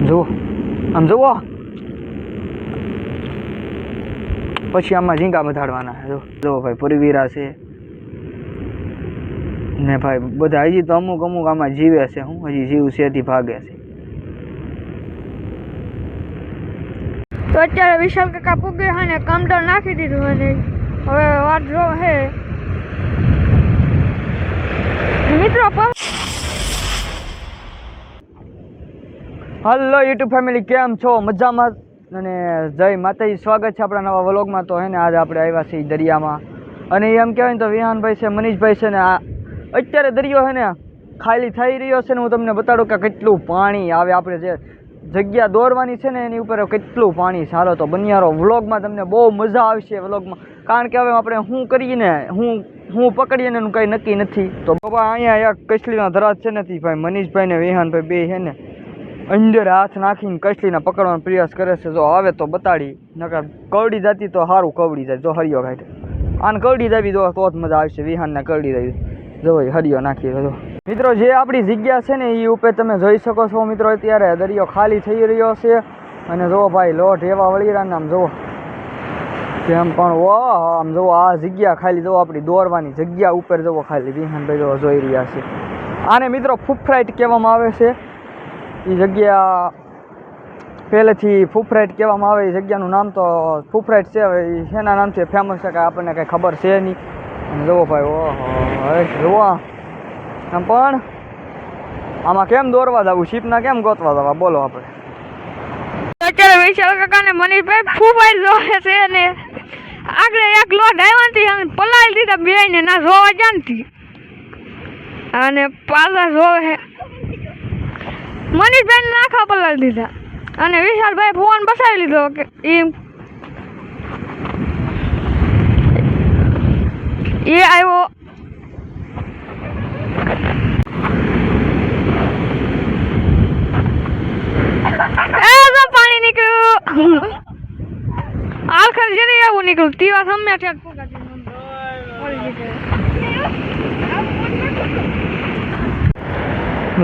જુઓ આમ જુઓ, પછી આમાં ઝીંગા બધાડવાના છે. જો ભાઈ પુરવીરા છે ને ભાઈ બધા હજી તો અમુક આમાં જીવે છે. હું હજી જીવ છે ભાગે છે. તો અત્યારે વિશાલ કાકા પૂગે છે ને કામદાર નાખી દીધું અને હવે વાત જો હે મિત્રો. હલો યુટ્યુબ ફેમિલી, કેમ છો? મજામાં અને જય માતાજી. સ્વાગત છે આપણા નવા વ્લોગમાં. તો હે ને આજે આપણે આવ્યા છીએ દરિયામાં અને એમ કહેવાય ને તો વિહાનભાઈ છે, મનીષભાઈ છે ને આ અત્યારે દરિયો છે ને ખાલી થઈ રહ્યો છે ને હું તમને બતાડું કે કેટલું પાણી આવે. આપણે જે જગ્યા દોરવાની છે ને એની ઉપર કેટલું પાણી છે. હાલો તો બન્યારો વ્લોગમાં, તમને બહુ મજા આવશે વ્લોગમાં. કારણ કે હવે આપણે શું કરીએ હું પકડીએ ને એનું કંઈ નક્કી નથી. તો બાબા અહીંયા એક કસલીના ધરાજ છે નથી ભાઈ, મનીષભાઈ ને વિહાનભાઈ બે છે ને અંદર હાથ નાખીને કસલીને પકડવાનો પ્રયાસ કરે છે. જો આવે તો બતાડી, નકર કવડી જતી તો સારું કવડી જાય. જો હરિયો કાઢે આને કવડી જાવી જો તો જ મજા આવશે. વિહાનને કવડી જાવી જો હરિયો નાખી જો. મિત્રો જે આપણી જગ્યા છે ને એ ઉપર તમે જોઈ શકો છો મિત્રો. અત્યારે દરિયો ખાલી થઈ રહ્યો છે અને જો ભાઈ લોટ એવા વળીરાને આમ જુઓ તેમ પણ આમ જુઓ આ જગ્યા ખાલી જુઓ આપણી દોરવાની જગ્યા ઉપર જુઓ ખાલી વિહાનભાઈ જો જોઈ રહ્યા છે. આને મિત્રો ફૂફરાઈટ કહેવામાં આવે છે. એ જગ્યા પહેલેથી ફૂફરાઈટ કહેવામાં આવે. એ જગ્યાનું નામ તો ફૂફરાઈટ છે. હવે એ શેના નામથી ફેમસ છે કાંઈ આપણને કંઈ ખબર છે નહીં. અને જુઓ ભાઈ ઓહો જુઓ આમ પણ આમાં કેમ દોરવા જવું, શીપના કેમ ગોતવા જવા બોલો આપણે. અત્યારે વિશાલ કાકા ને મનીષભાઈ ફૂફાઈ જોવે છે અને આગળ એક લોટ આવ્યા પલાળી દીધા બે ને ના જોવા જાણતી અને પાછા જોવે મનીષભાઈ નાખા પલાળી દીધા અને વિશાલભાઈ ફોન બસાવી લીધો કે એ આવ્યો. પાણી નીકળ્યું આખર જરી એવું નીકળ્યું તીવા સામે છે.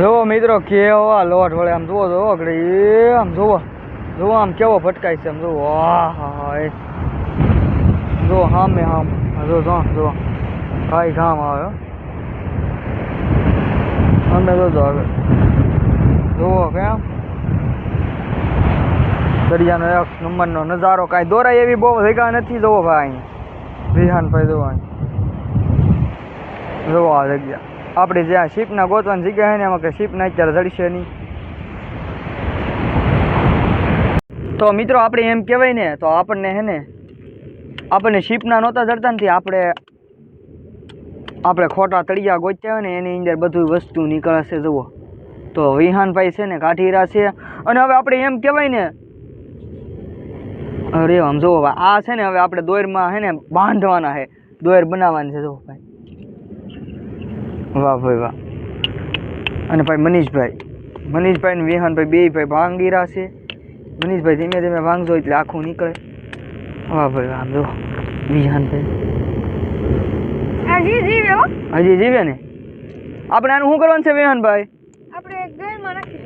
જુઓ મિત્રો કેવા લોટ વળે આમ જુઓ જુઓ આમ જુઓ જુઓ આમ કેવો ભટકાય છે. આમ જુઓ જો સામે જો જો કાંઈ ગામ આવે અમે જો હવે જુઓ કેમ દરિયાનો એક નંબરનો નજારો. કાંઈ દોરાય એવી બહુ જગ્યા નથી. જુઓ ભાઈ વિહાનભાઈ જુઓ જુઓ આ જગ્યા આપણે જ્યાં શીપના ગોતવાની જગ્યા છે ને એમાં કે શીપના અત્યારે જડશે નહીં. તો મિત્રો આપણે એમ કહેવાય ને તો આપણને હે ને આપણને શીપના નહોતા જડતા નથી. આપણે ખોટા તળિયા ગોત્યા હોય ને એની અંદર બધું વસ્તુ નીકળે છે. જુઓ તો વિહાનભાઈ છે ને કાઢી રહ્યા છે. અને હવે આપણે એમ કહેવાય ને અરે આમ જુઓ આ છે ને હવે આપણે દોરમાં છે ને બાંધવાના છે, દોર બનાવવાની છે. જુઓ ભાઈ વાહ ભાઈ વાહ. અને ભાઈ મનીષભાઈ ને વિહાનભાઈ બે ભાઈ ભાંગી રહ્યા છે. મનીષભાઈ ધીમે ધીમે ભાંગજો એટલે આખું નીકળે. વાહ ભાઈ આમ જો વિહાનભાઈ હજી જીવે ને. આપણે આનું શું કરવાનું છે વિહાનભાઈ? આપણે ગળમાં નાખી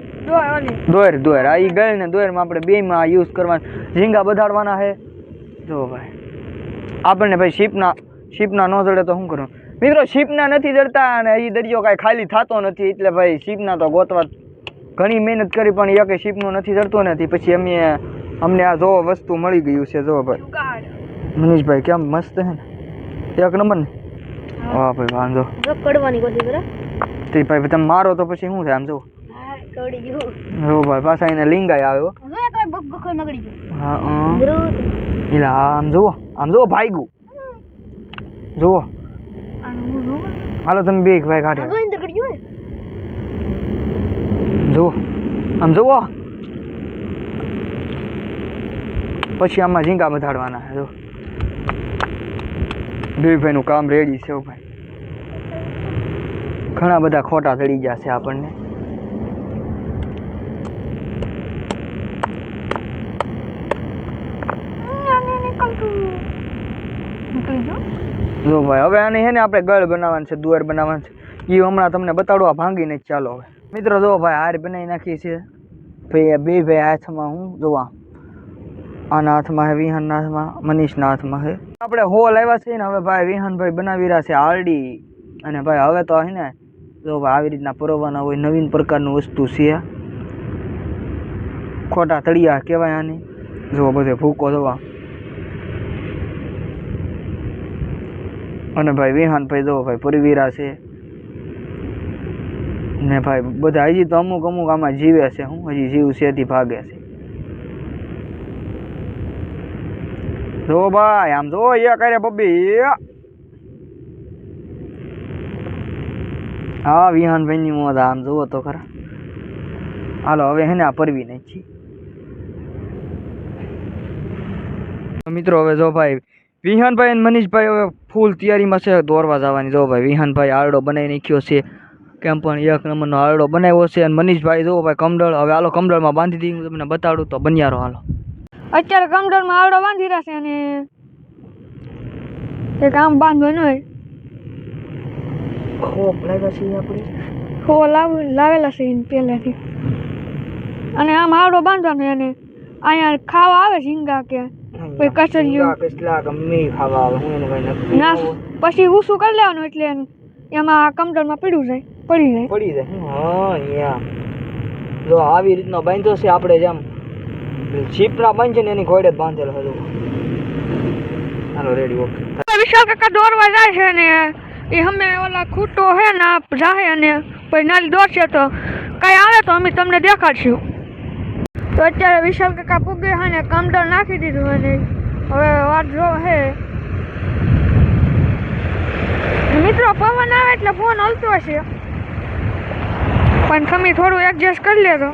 દોર આ ઈ ગળ ને દોરમાં આપણે બેમાં યુઝ કરવાનું. ઝીંગા બધાડવાના છે. જો ભાઈ આપણને ભાઈ શીપના ન જડે તો શું કરવાનું મિત્રો? શીપના નથી જડતા અને એ દરિયો કાંઈ ખાલી થતો નથી. એટલે ભાઈ શીપના તો ગોતવા ઘણી મહેનત કરી પણ એક શીપનું નથી જડતું નથી. પછી અમને આ જો વસ્તુ મળી ગયું છે. જો ભાઈ મનીષભાઈ કેમ મસ્ત છે ને, એક નંબર ને. વાહ ભાઈ વાંધો કડવાની કોશિશ કરે તે ભાઈ તમે મારો તો પછી શું થાય? આમ જો જો ભાઈ પાછા એને લીંગાઈ આવ્યો. હા આમ જુઓ ભાઈગું જુઓ. હાલો તમે બે ભાઈ કાઢે જુઓ આમ જુઓ. પછી આમાં ઝીંગા બધાડવાના છે. જો બે ભાઈનું કામ રેડી છે. ભાઈ ઘણા બધા ખોટા ચડી ગયા છે આપણને. જો ભાઈ હવે આની છે ને આપણે ગળ બનાવવાનું છે, દોર બનાવવાનું છે. એ હમણાં તમને બતાડવા ભાંગીને જ ચાલો. હવે મિત્રો જો ભાઈ હાર બનાવી નાખી છે ભાઈ બે ભાઈ હાથમાં હું જોવા આના હાથમાં હે, વિહાનના હાથમાં, મનીષના હાથમાં હે. આપણે હોલ આવ્યા છે ને, હવે ભાઈ વિહાનભાઈ બનાવી રહ્યા છે આરડી. અને ભાઈ હવે તો હે ને જો ભાઈ આવી રીતના પરોવાના હોય, નવીન પ્રકારનું વસ્તુ છે. ખોટા તળિયા કહેવાય આને. જો બધે ભૂકો જોવા. અને ભાઈ વિહાનભાઈ જો ભાઈ પરવીરા છે ને ભાઈ બધા હજી તો અમુક આમાં જીવે છે. હું હજી જીવ છે ભાગે છે. જો ભાઈ આમ જો એ કરે બબ્બી. હા વિહાનભાઈ ની મોજ આમ જોવો તો ખરા. હાલો હવે હે ને આ પરવી નાખી મિત્રો. હવે જો ભાઈ વિહાનભાઈ અને મનીષભાઈ હવે ફૂલ તૈયારીમાં છે દોરવા જવાની. જો ભાઈ વિહાનભાઈ આરડો બનાવી નાખ્યો છે, કેમ પણ એક નંબરનો આરડો બનાવ્યો છે. અને મનીષભાઈ જો ભાઈ કમડળ. હવે હાલો કમડળમાં બાંધી દઈ, હું તમને બતાડું તો બન્યારો. હાલો અત્યારે કમડરમાં આવડો બાંધી રહેશે અને એક આમ બાંધવાનું હોય. હો લાવેલા છે એને પહેલેથી. અને આમ આવડો બાંધવાનો અને અહીંયા ખાવા આવે ઝીંગા કે કોઈ કચરિયું ના, પછી ઊંસું કરી લેવાનું એટલે એમાં કમડરમાં પડી જાય. જો આવી રીતનો બાંધ્યો છે આપણે, જેમ શીપના બાંધ છે ને એની ઘોડે જ બાંધેલો હતો. હાલો રેડી ઓકે. વિશાલ કાકા દોરવા જાય છે ને એ અમે ઓલા ખૂટો હે ને જાહે અને પછી નાલી દોરશે તો કઈ આવે તો અમે તમને દેખાડશું. તો અત્યારે વિશાલ કાકા પૂગે હે ને કમડર નાખી દીધું અને હવે વાત જો હે મિત્રો. પવન આવે એટલે ફોન હલતો હશે પણ તમે થોડું એડજસ્ટ કરી લેજો.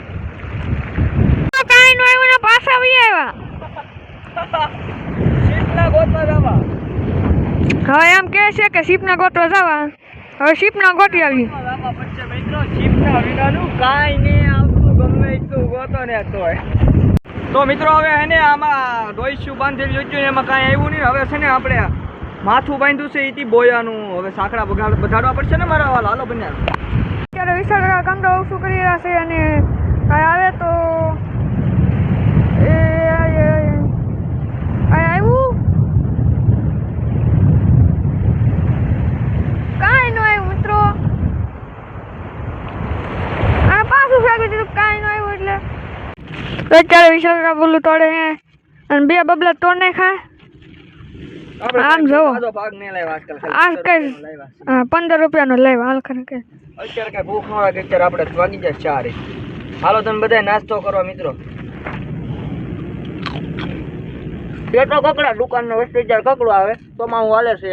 કાંઈ નો આવ્યું ને પાછા વી આવ્યા. હવે એમ કહે છે કે શીપના ગોતવા જવા. હવે શીપના ગોતી આવી. તો મિત્રો હવે હે ને આમાં ડોઈસ્યું બાંધેલું જોઈતું એમાં કાંઈ આવ્યું નહીં. હવે છે ને આપણે માથું બાંધ્યું છે એથી બોયાનું. હવે સાંકડા બગાડવા પડશે ને મારા વાલા. હાલો બન્યા. અત્યારે વિશાળ કમડો શું કરી રહ્યા છે અને કાંઈ આવે તો આવ્યું કાંઈ ન આવ્યું મિત્રો. આ પાછું ફેંકી દીધું કાંઈ ન આવ્યું એટલે. તો અત્યારે વિશાળ બોલું તોડે હે અને બે બબલા તોડ નાખ્યા. આમ જોવો આ કઈ 15 રૂપિયાનો લેવા હાલ ખરે કે અત્યારે કઈ ભૂખ ન લાગે. અત્યારે આપણે વાગી જાય 4. હાલો તમે બધા નાસ્તો કરવા મિત્રો. પેટો કકડા દુકાનનો વસ્તુ અત્યારે કકડું આવે તો માં હું હાલે છે,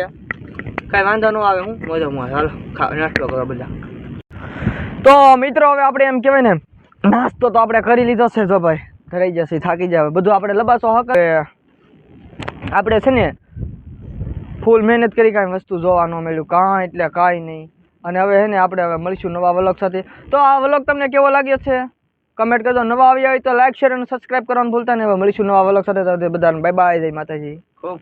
કઈ વાંધો ન આવે. હું મજામાં હાલો નાસ્તો કરવા બધા. તો મિત્રો હવે આપણે એમ કહેવાય ને નાસ્તો તો આપણે કરી લીધો છે. જો ભાઈ ધરાઈ જશે, થાકી જાય બધું આપણે લબાસો હક. આપણે છે ને ફૂલ મહેનત કરી કાંઈ વસ્તુ જોવા ન મળ્યું કાંઈ એટલે કાંઈ નહીં. અને હવે હે ને આપણે હવે મળીશું નવા વ્લોગ સાથે. તો આ વ્લોગ તમને કેવો લાગ્યો છે કમેન્ટ કરજો. નવા આવ્યા હોય તો લાઈક શેર અને સબસ્ક્રાઈબ કરવાનું ભૂલતા નહીં. હવે મળીશું નવા વ્લોગ સાથે. બધાને બાય બાય. જય માતાજી. ખૂબ